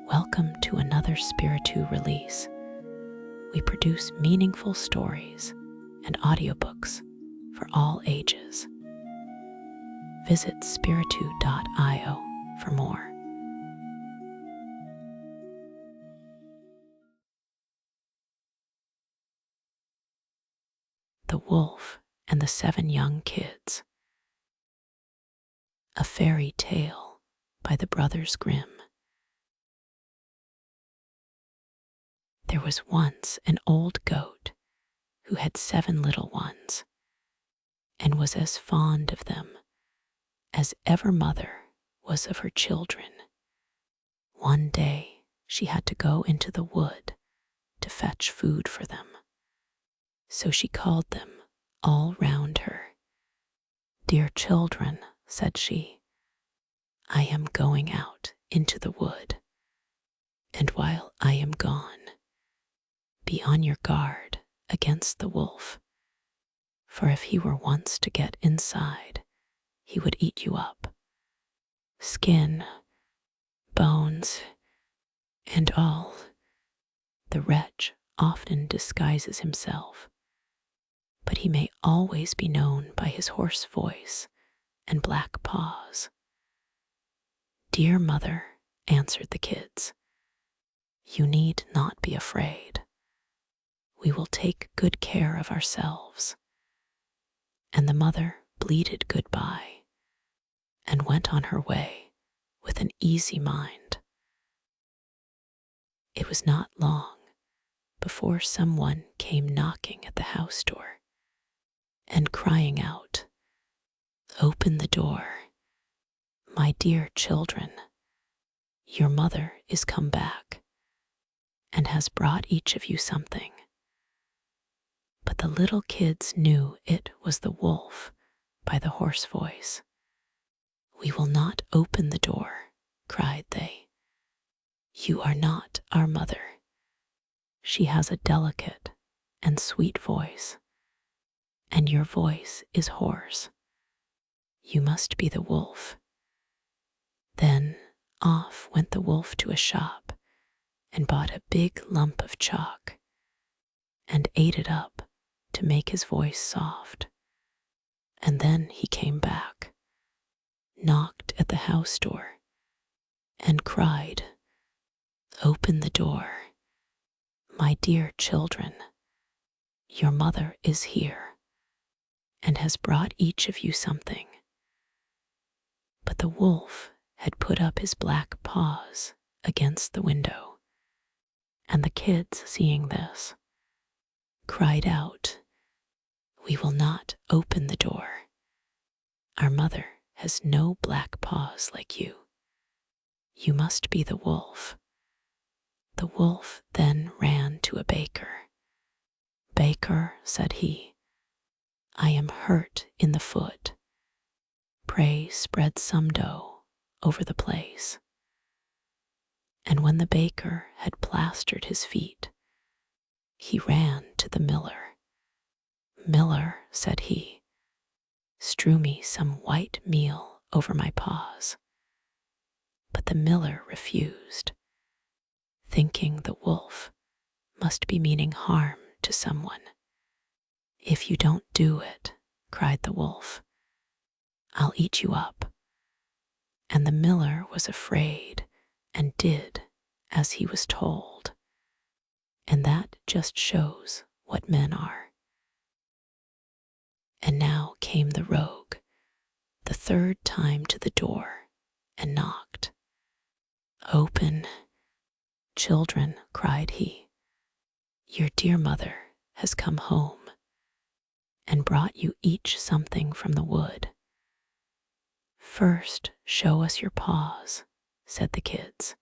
Welcome to another Spiritu release. We produce meaningful stories and audiobooks for all ages. Visit spiritu.io for more. The Wolf and the Seven Young Kids. A Fairy Tale by the Brothers Grimm. There was once an old goat who had 7 little ones and was as fond of them as ever mother was of her children. One day she had to go into the wood to fetch food for them, so she called them all round her. "Dear children," said she, "I am going out into the wood, and while I am gone, be on your guard against the wolf, for if he were once to get inside, he would eat you up, skin, bones, and all. The wretch often disguises himself, but he may always be known by his hoarse voice and black paws." "Dear mother," answered the kids, "you need not be afraid. We will take good care of ourselves." And the mother bleated goodbye and went on her way with an easy mind. It was not long before someone came knocking at the house door and crying out, "Open the door, my dear children. Your mother is come back and has brought each of you something." But the little kids knew it was the wolf by the hoarse voice. "We will not open the door," cried they. "You are not our mother. She has a delicate and sweet voice, and your voice is hoarse. You must be the wolf." Then off went the wolf to a shop and bought a big lump of chalk and ate it up to make his voice soft. And then he came back, knocked at the house door, and cried, "Open the door, my dear children. Your mother is here and has brought each of you something." But the wolf had put up his black paws against the window, and the kids, seeing this, cried out, "We will not open the door. Our mother has no black paws like you. You must be the wolf." The wolf then ran to a baker. "Baker," said he, "I am hurt in the foot. Pray spread some dough over the place." And when the baker had plastered his feet, he ran to the miller. "Miller," said he, "strew me some white meal over my paws." But the miller refused, thinking the wolf must be meaning harm to someone. "If you don't do it," cried the wolf, "I'll eat you up." And the miller was afraid and did as he was told. And that just shows what men are. And now came the rogue, the 3rd time to the door, and knocked. "Open, children," cried he. "Your dear mother has come home and brought you each something from the wood." "First, show us your paws," said the kids,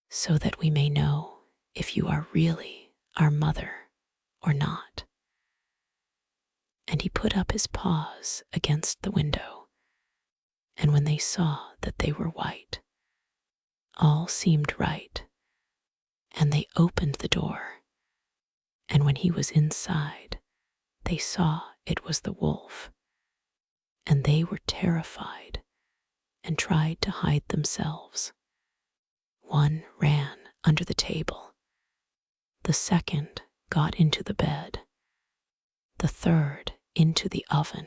"so that we may know if you are really our mother or not." And he put up his paws against the window, and when they saw that they were white, all seemed right, and they opened the door, and when he was inside, they saw it was the wolf, and they were terrified and tried to hide themselves. One ran under the table, the second got into the bed, the third into the oven,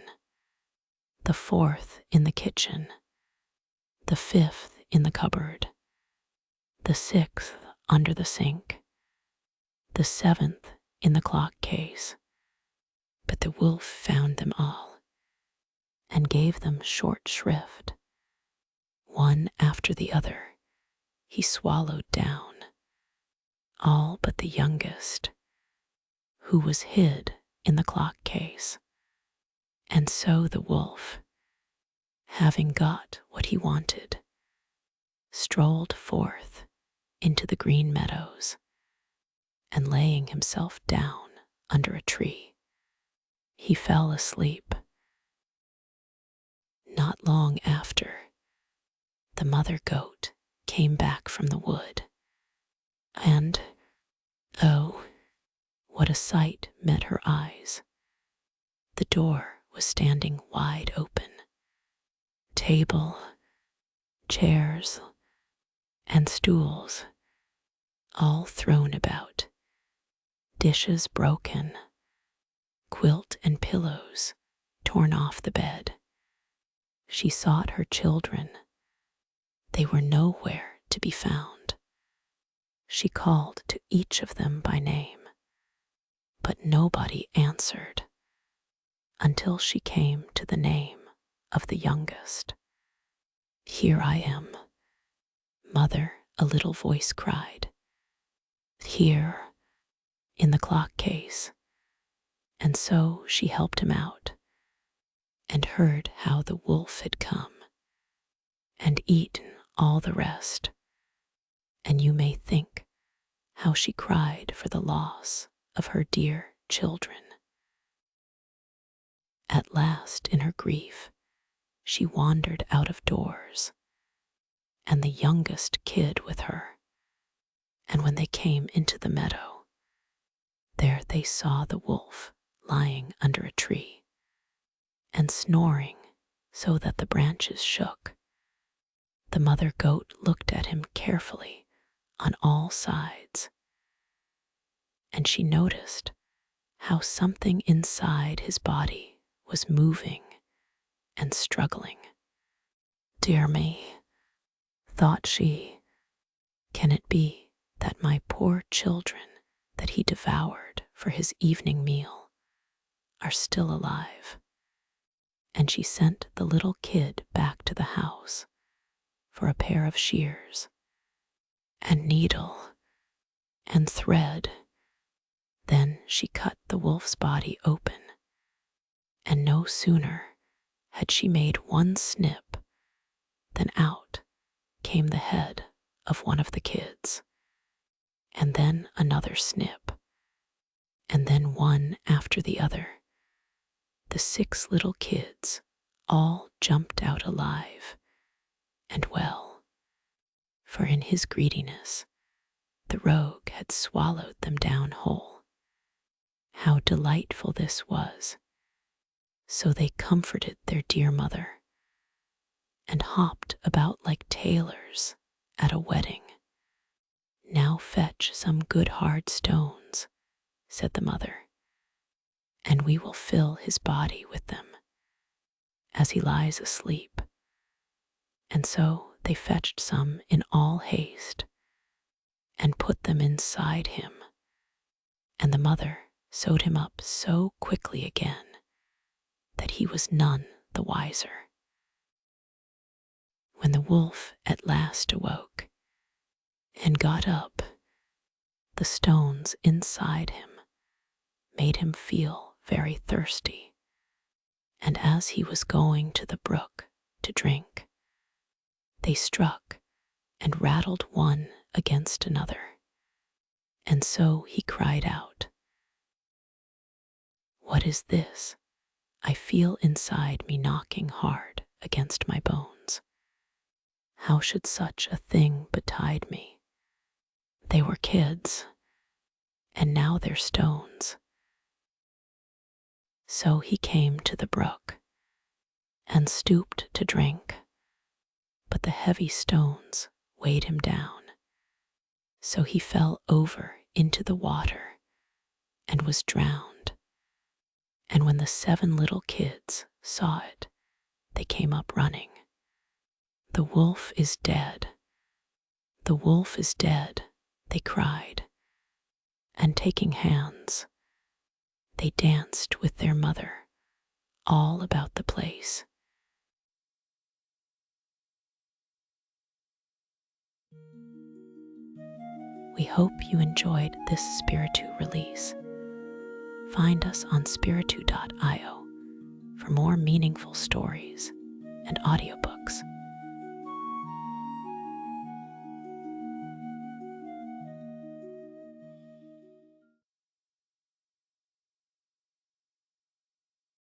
the fourth in the kitchen, the fifth in the cupboard, the sixth under the sink, the seventh in the clock case. But the wolf found them all and gave them short shrift. One after the other he swallowed down, all but the youngest, who was hid in the clock case. And so the wolf, having got what he wanted, strolled forth into the green meadows, and laying himself down under a tree, he fell asleep. Not long after, the mother goat came back from the wood, and, oh, what a sight met her eyes! The door was standing wide open. Table, chairs, and stools, all thrown about, dishes broken, quilt and pillows torn off the bed. She sought her children. They were nowhere to be found. She called to each of them by name, but nobody answered until she came to the name of the youngest. "Here I am, mother," a little voice cried. "Here, in the clock case." And so she helped him out, and heard how the wolf had come and eaten all the rest. And you may think how she cried for the loss of her dear children. At last, in her grief, she wandered out of doors, and the youngest kid with her. And when they came into the meadow, there they saw the wolf lying under a tree and snoring so that the branches shook. The mother goat looked at him carefully on all sides, and she noticed how something inside his body was moving and struggling. "Dear me," thought she, "can it be that my poor children that he devoured for his evening meal are still alive?" And she sent the little kid back to the house for a pair of shears and needle and thread. Then she cut the wolf's body open, and no sooner had she made one snip than out came the head of one of the kids, and then another snip, and then one after the other. The 6 little kids all jumped out alive and well, for in his greediness the rogue had swallowed them down whole. How delightful this was! So they comforted their dear mother and hopped about like tailors at a wedding. "Now fetch some good hard stones," said the mother, "and we will fill his body with them as he lies asleep." And so they fetched some in all haste and put them inside him, and the mother sewed him up so quickly again that he was none the wiser. When the wolf at last awoke and got up, the stones inside him made him feel very thirsty, and as he was going to the brook to drink, they struck and rattled one against another, and so he cried out, "What is this? I feel inside me knocking hard against my bones. How should such a thing betide me? They were kids, and now they're stones." So he came to the brook and stooped to drink, but the heavy stones weighed him down, So he fell over into the water and was drowned. And when the 7 little kids saw it, they came up running. "The wolf is dead. The wolf is dead," they cried, and taking hands, they danced with their mother all about the place. We hope you enjoyed this Spiritu release. Find us on spiritu.io for more meaningful stories and audiobooks.